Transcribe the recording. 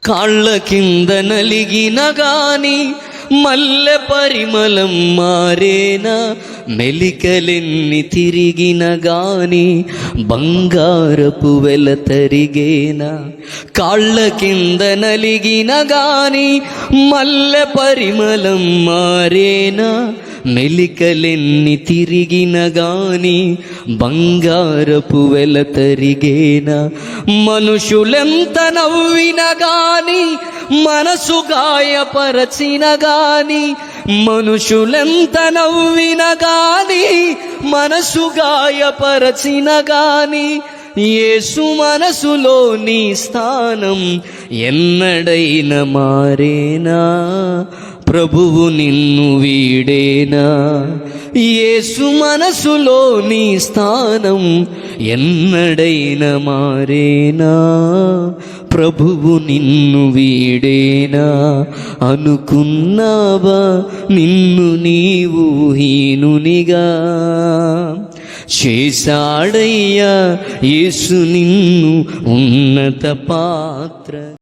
కాళ్ళ కింద నలిగిన గాని మల్లె పరిమళం మారేనా, మెలికలెన్ని తిరిగిన గాని బంగారపు వెల తరిగేనా. కాళ్ళ కింద నలిగిన గాని మల్లె పరిమళం మారేనా, మెలికలెన్ని తిరిగిన గాని బంగారపు వెల తరిగేనా. మనుషులెంత నవ్విన గాని మనసు గాయపరచిన గాని, మనుషులెంత నవ్విన గాని మనసు గాయపరచిన గాని, యేసు మనసులో నీ స్థానం ఎన్నడైన మారేనా. ప్రభువు నిన్ను వీడేనా. యేసు మనసులో నీ స్థానం ఎన్నడైన మారేనా. ప్రభువు నిన్ను వీడేనా. అనుకున్నావా నిన్ను నీవు హీనునిగా, చేశాడయ్యా యేసు నిన్ను ఉన్నత పాత్ర.